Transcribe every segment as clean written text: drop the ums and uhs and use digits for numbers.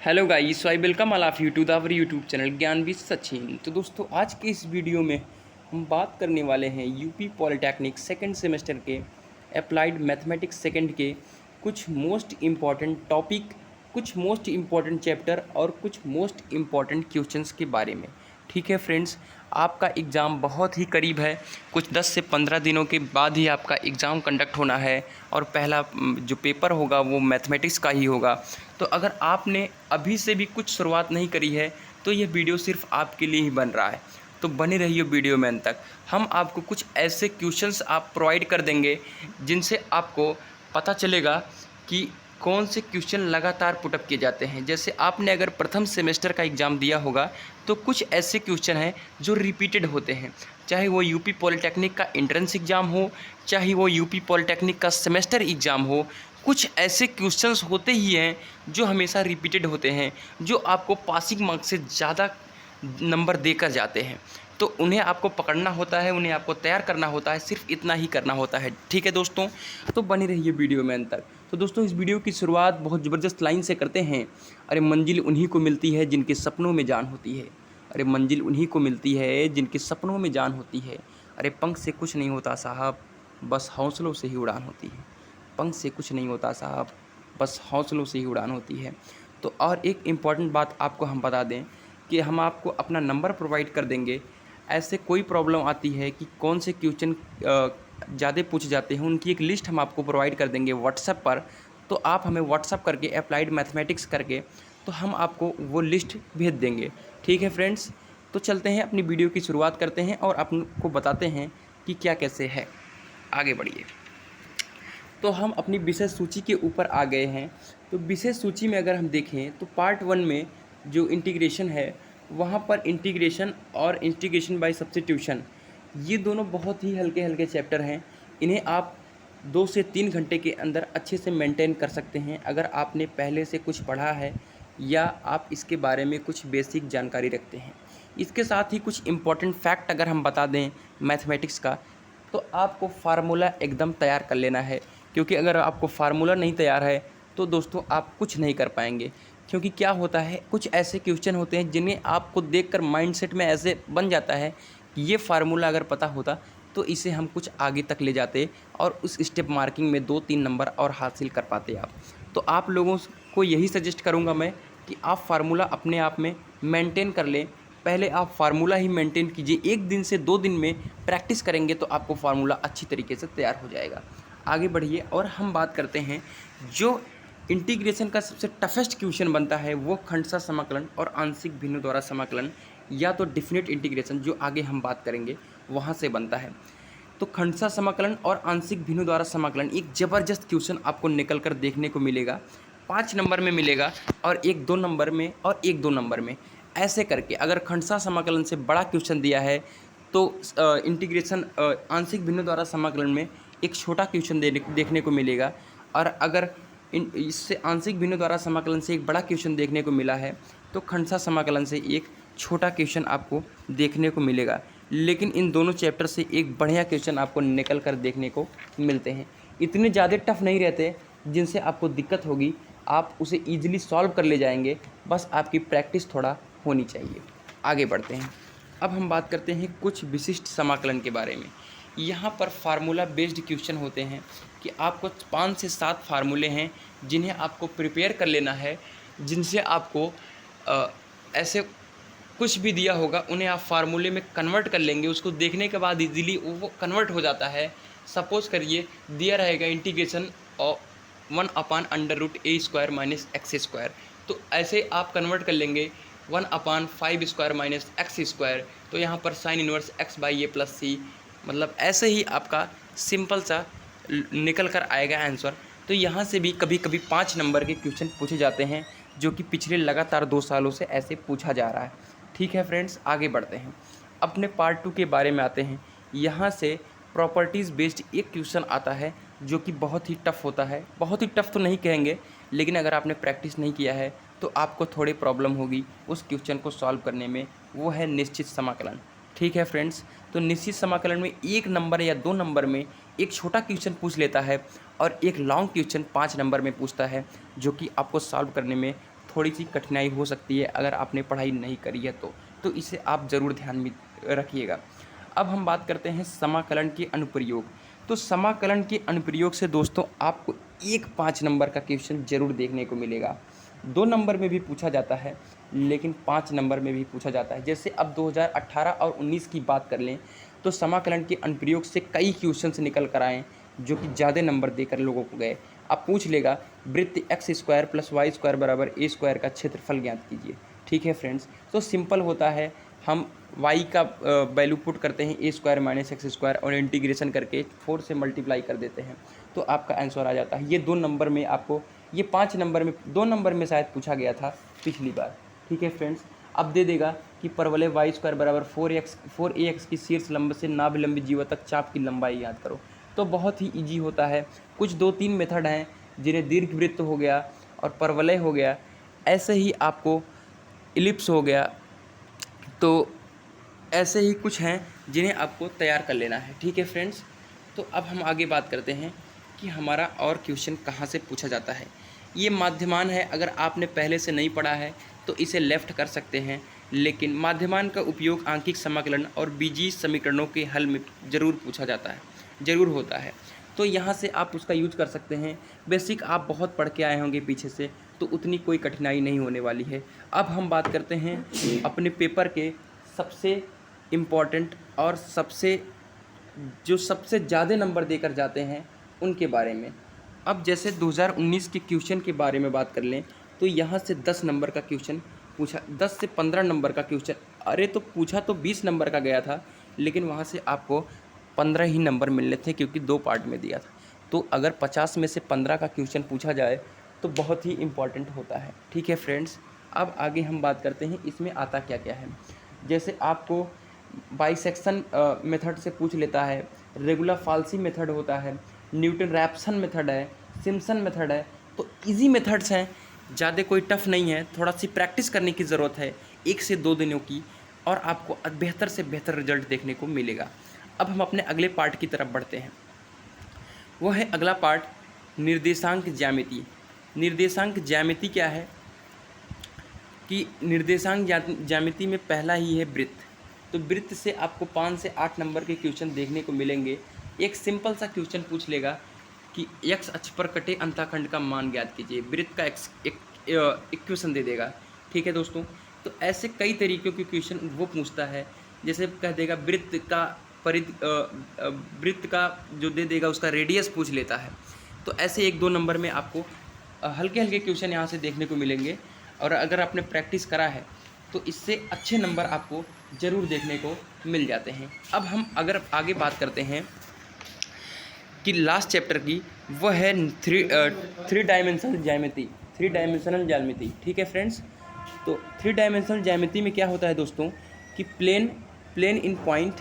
Hello guys, so I welcome all of you to the our YouTube channel Gyan with Sachin. तो दोस्तों, आज के इस वीडियो में हम बात करने वाले हैं यूपी पॉलिटेक्निक सेकंड सेमेस्टर के अप्लाइड मैथमेटिक्स सेकंड के कुछ मोस्ट इम्पॉर्टेंट टॉपिक, कुछ मोस्ट इम्पॉर्टेंट चैप्टर और कुछ मोस्ट इम्पॉर्टेंट क्वेश्चंस के बारे में। ठीक है फ्रेंड्स, आपका एग्ज़ाम बहुत ही करीब है। कुछ 10 से 15 दिनों के बाद ही आपका एग्ज़ाम कंडक्ट होना है और पहला जो पेपर होगा वो मैथमेटिक्स का ही होगा। तो अगर आपने अभी से भी कुछ शुरुआत नहीं करी है तो ये वीडियो सिर्फ आपके लिए ही बन रहा है। तो बने रहिए वीडियो में अंत तक। हम आपको कुछ ऐसे क्वेश्चंस आप प्रोवाइड कर देंगे जिनसे आपको पता चलेगा कि कौन से क्वेश्चन लगातार पुटअप किए जाते हैं। जैसे आपने अगर प्रथम सेमेस्टर का एग्ज़ाम दिया होगा तो कुछ ऐसे क्वेश्चन हैं जो रिपीटेड होते हैं, चाहे वो यूपी पॉलिटेक्निक का एंट्रेंस एग्ज़ाम हो, चाहे वो यूपी पॉलिटेक्निक का सेमेस्टर एग्ज़ाम हो। कुछ ऐसे क्वेश्चंस होते ही हैं जो हमेशा रिपीटेड होते हैं, जो आपको पासिंग मार्क्स से ज़्यादा नंबर देकर जाते हैं। तो उन्हें आपको पकड़ना होता है, उन्हें आपको तैयार करना होता है, सिर्फ इतना ही करना होता है। ठीक है दोस्तों, तो बनी रहिए वीडियो में अंत तक। तो दोस्तों, इस वीडियो की शुरुआत बहुत ज़बरदस्त लाइन से करते हैं। अरे मंजिल उन्हीं को मिलती है जिनके सपनों में जान होती है। अरे मंजिल उन्हीं को मिलती है जिनके सपनों में जान होती है। अरे पंख से कुछ नहीं होता साहब, बस हौसलों से ही उड़ान होती है। पंख से कुछ नहीं होता साहब, बस हौसलों से ही उड़ान होती है। तो और एक इम्पॉर्टेंट बात आपको हम बता दें कि हम आपको अपना नंबर प्रोवाइड कर देंगे। ऐसे कोई प्रॉब्लम आती है कि कौन से क्वेश्चन ज़्यादा पूछे जाते हैं, उनकी एक लिस्ट हम आपको प्रोवाइड कर देंगे व्हाट्सएप पर। तो आप हमें व्हाट्सएप करके अप्लाइड मैथमेटिक्स करके तो हम आपको वो लिस्ट भेज देंगे। ठीक है फ्रेंड्स, तो चलते हैं अपनी वीडियो की शुरुआत करते हैं और आपको बताते हैं कि क्या कैसे है। आगे बढ़िए। तो हम अपनी विषय सूची के ऊपर आ गए हैं। तो विषय सूची में अगर हम देखें तो पार्ट 1 में जो इंटीग्रेशन है वहाँ पर इंटीग्रेशन और इंटीग्रेशन बाय सब्स्टिट्यूशन, ये दोनों बहुत ही हल्के हल्के चैप्टर हैं। इन्हें आप 2 से 3 घंटे के अंदर अच्छे से मेंटेन कर सकते हैं अगर आपने पहले से कुछ पढ़ा है या आप इसके बारे में कुछ बेसिक जानकारी रखते हैं। इसके साथ ही कुछ इम्पॉर्टेंट फैक्ट अगर हम बता दें मैथमेटिक्स का, तो आपको फार्मूला एकदम तैयार कर लेना है, क्योंकि अगर आपको फार्मूला नहीं तैयार है तो दोस्तों आप कुछ नहीं कर पाएंगे। क्योंकि क्या होता है, कुछ ऐसे क्वेश्चन होते हैं जिन्हें आपको देखकर माइंडसेट में ऐसे बन जाता है कि ये फार्मूला अगर पता होता तो इसे हम कुछ आगे तक ले जाते और उस स्टेप मार्किंग में 2-3 नंबर और हासिल कर पाते आप। तो आप लोगों को यही सजेस्ट करूँगा मैं कि आप फार्मूला अपने आप में मेंटेन कर लें। पहले आप फार्मूला ही मेंटेन कीजिए, 1 दिन से 2 दिन में प्रैक्टिस करेंगे तो आपको फार्मूला अच्छी तरीके से तैयार हो जाएगा। आगे बढ़िए और हम बात करते हैं जो इंटीग्रेशन का सबसे टफेस्ट क्वेश्चन बनता है वो खंडशः समाकलन और आंशिक भिन्न द्वारा समाकलन, या तो डिफिनिट इंटीग्रेशन जो आगे हम बात करेंगे वहाँ से बनता है। तो खंडशः समाकलन और आंशिक भिन्न द्वारा समाकलन एक ज़बरदस्त क्वेश्चन आपको निकल कर देखने को मिलेगा। 5 नंबर में मिलेगा और एक 2 नंबर में और एक 2 नंबर में। ऐसे करके अगर खंडशः समाकलन से बड़ा क्वेश्चन दिया है तो इंटीग्रेशन आंशिक भिन्न द्वारा समाकलन में एक छोटा क्वेश्चन देखने को मिलेगा। और अगर इससे आंशिक भिन्न द्वारा समाकलन से एक बड़ा क्वेश्चन देखने को मिला है तो खंडशः समाकलन से एक छोटा क्वेश्चन आपको देखने को मिलेगा। लेकिन इन दोनों चैप्टर से एक बढ़िया क्वेश्चन आपको निकल कर देखने को मिलते हैं। इतने ज़्यादा टफ नहीं रहते जिनसे आपको दिक्कत होगी, आप उसे ईजिली सॉल्व कर ले जाएंगे, बस आपकी प्रैक्टिस थोड़ा होनी चाहिए। आगे बढ़ते हैं। अब हम बात करते हैं कुछ विशिष्ट समाकलन के बारे में। यहाँ पर फार्मूला बेस्ड क्वेश्चन होते हैं कि आपको 5 से 7 फार्मूले हैं जिन्हें आपको प्रिपेयर कर लेना है, जिनसे आपको ऐसे कुछ भी दिया होगा उन्हें आप फार्मूले में कन्वर्ट कर लेंगे। उसको देखने के बाद इजीली वो कन्वर्ट हो जाता है। सपोज करिए दिया रहेगा इंटीग्रेशन ऑफ 1/√a² - x², तो ऐसे आप कन्वर्ट कर लेंगे 1/5² - x²। तो यहाँ पर साइन इनवर्स x/a+c, मतलब ऐसे ही आपका सिंपल सा निकल कर आएगा आंसर। तो यहाँ से भी कभी कभी 5 नंबर के क्वेश्चन पूछे जाते हैं, जो कि पिछले लगातार 2 सालों से ऐसे पूछा जा रहा है। ठीक है फ्रेंड्स, आगे बढ़ते हैं। अपने पार्ट 2 के बारे में आते हैं। यहाँ से प्रॉपर्टीज़ बेस्ड एक क्वेश्चन आता है जो कि बहुत ही टफ़ होता है। बहुत ही टफ़ तो नहीं कहेंगे, लेकिन अगर आपने प्रैक्टिस नहीं किया है तो आपको थोड़ी प्रॉब्लम होगी उस क्वेश्चन को सॉल्व करने में। वो है निश्चित समाकलन। ठीक है फ्रेंड्स, तो निश्चित समाकलन में 1 नंबर या 2 नंबर में एक छोटा क्वेश्चन पूछ लेता है और एक लॉन्ग क्वेश्चन 5 नंबर में पूछता है, जो कि आपको सॉल्व करने में थोड़ी सी कठिनाई हो सकती है अगर आपने पढ़ाई नहीं करी है तो इसे आप ज़रूर ध्यान में रखिएगा। अब हम बात करते हैं समाकलन के अनुप्रयोग। तो समाकलन के अनुप्रयोग से दोस्तों आपको एक 5 नंबर का क्वेश्चन ज़रूर देखने को मिलेगा। 2 नंबर में भी पूछा जाता है, लेकिन 5 नंबर में भी पूछा जाता है। जैसे अब 2018 और 19 की बात कर लें तो समाकलन के अनुप्रयोग से कई क्वेश्चंस निकल कर आए जो कि ज़्यादा नंबर देकर लोगों को गए। अब पूछ लेगा वृत्त x square plus Y square बराबर a स्क्वायर का क्षेत्रफल ज्ञात कीजिए। ठीक है फ्रेंड्स, तो सिंपल होता है, हम y का वैल्यू पुट करते हैं a square minus x square और इंटीग्रेशन करके 4 से मल्टीप्लाई कर देते हैं तो आपका आंसर आ जाता है। ये 2 नंबर में आपको, ये 5 नंबर में, 2 नंबर में शायद पूछा गया था पिछली बार। ठीक है फ्रेंड्स, अब दे देगा कि परवलय वाई स्क्वायर बराबर 4ax की शीर्ष लंब से नाभिलंबी जीवा तक चाप की लंबाई याद करो। तो बहुत ही इजी होता है। कुछ 2-3 मेथड हैं जिन्हें दीर्घवृत्त हो गया और परवलय हो गया, ऐसे ही आपको इलिप्स हो गया, तो ऐसे ही कुछ हैं जिन्हें आपको तैयार कर लेना है। ठीक है फ्रेंड्स, तो अब हम आगे बात करते हैं कि हमारा और क्वेश्चन कहाँ से पूछा जाता है। ये माध्यमान है, अगर आपने पहले से नहीं पढ़ा है तो इसे लेफ्ट कर सकते हैं, लेकिन माध्यमान का उपयोग आंशिक समाकलन और बीजीय समीकरणों के हल में ज़रूर पूछा जाता है, ज़रूर होता है। तो यहाँ से आप उसका यूज कर सकते हैं। बेसिक आप बहुत पढ़ के आए होंगे पीछे से, तो उतनी कोई कठिनाई नहीं होने वाली है। अब हम बात करते हैं अपने पेपर के सबसे इम्पॉर्टेंट और सबसे ज़्यादा नंबर देकर जाते हैं उनके बारे में। अब जैसे 2019 के क्वेश्चन के बारे में बात कर लें तो यहाँ से 10 नंबर का क्वेश्चन पूछा, 10 से 15 नंबर का क्वेश्चन, अरे तो पूछा तो 20 नंबर का गया था, लेकिन वहाँ से आपको 15 ही नंबर मिलने थे क्योंकि 2 पार्ट में दिया था। तो अगर 50 में से 15 का क्वेश्चन पूछा जाए तो बहुत ही इम्पॉर्टेंट होता है। ठीक है फ्रेंड्स, अब आगे हम बात करते हैं इसमें आता क्या क्या है। जैसे आपको बाइसेक्शन मेथड से पूछ लेता है, रेगुलर फाल्सी मेथड होता है, न्यूटन रैप्सन मेथड है, सिम्पसन मेथड है। तो इजी मेथड्स हैं, ज़्यादा कोई टफ नहीं है, थोड़ा सी प्रैक्टिस करने की ज़रूरत है 1 से 2 दिनों की, और आपको बेहतर से बेहतर रिजल्ट देखने को मिलेगा। अब हम अपने अगले पार्ट की तरफ बढ़ते हैं, वो है अगला पार्ट निर्देशांक ज्यामिति। निर्देशांक ज्यामिति क्या है कि निर्देशांक ज्यामिति में पहला ही है वृत्त। तो वृत्त से आपको 5 से 8 नंबर के क्वेश्चन देखने को मिलेंगे। एक सिंपल सा क्वेश्चन पूछ लेगा कि x अक्ष पर कटे अंतःखंड का मान ज्ञात कीजिए, वृत्त का इक्वेशन दे देगा। ठीक है दोस्तों, तो ऐसे कई तरीक़ों के क्वेश्चन वो पूछता है। जैसे कह देगा वृत्त का जो दे देगा उसका रेडियस पूछ लेता है। तो ऐसे 1-2 नंबर में आपको हल्के हल्के क्वेश्चन यहाँ से देखने को मिलेंगे, और अगर आपने प्रैक्टिस करा है तो इससे अच्छे नंबर आपको ज़रूर देखने को मिल जाते हैं। अब हम अगर आगे बात करते हैं कि लास्ट चैप्टर की, वो है थ्री डायमेंशनल ज्यामिति। 3 डायमेंशनल ज्यामिति। ठीक है फ्रेंड्स, तो 3 डायमेंशनल ज्यामिति में क्या होता है दोस्तों कि प्लेन इन पॉइंट,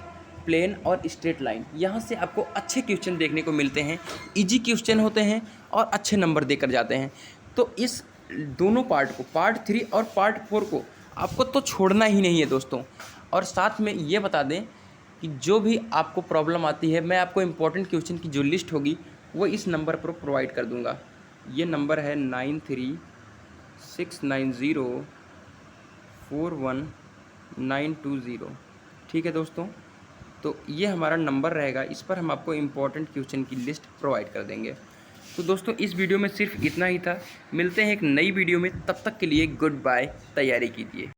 प्लेन और स्ट्रेट लाइन, यहाँ से आपको अच्छे क्वेश्चन देखने को मिलते हैं। इजी क्वेश्चन होते हैं और अच्छे नंबर देकर जाते हैं। तो इस दोनों पार्ट को, पार्ट 3 और पार्ट 4 को आपको तो छोड़ना ही नहीं है दोस्तों। और साथ में ये बता दें कि जो भी आपको प्रॉब्लम आती है, मैं आपको इम्पोर्टेंट क्वेश्चन की जो लिस्ट होगी वो इस नंबर पर प्रोवाइड कर दूंगा। ये नंबर है 9369041920। ठीक है दोस्तों, तो ये हमारा नंबर रहेगा, इस पर हम आपको इम्पोर्टेंट क्वेश्चन की लिस्ट प्रोवाइड कर देंगे। तो दोस्तों इस वीडियो में सिर्फ इतना ही था। मिलते हैं एक नई वीडियो में, तब तक के लिए गुड बाय, तैयारी कीजिए।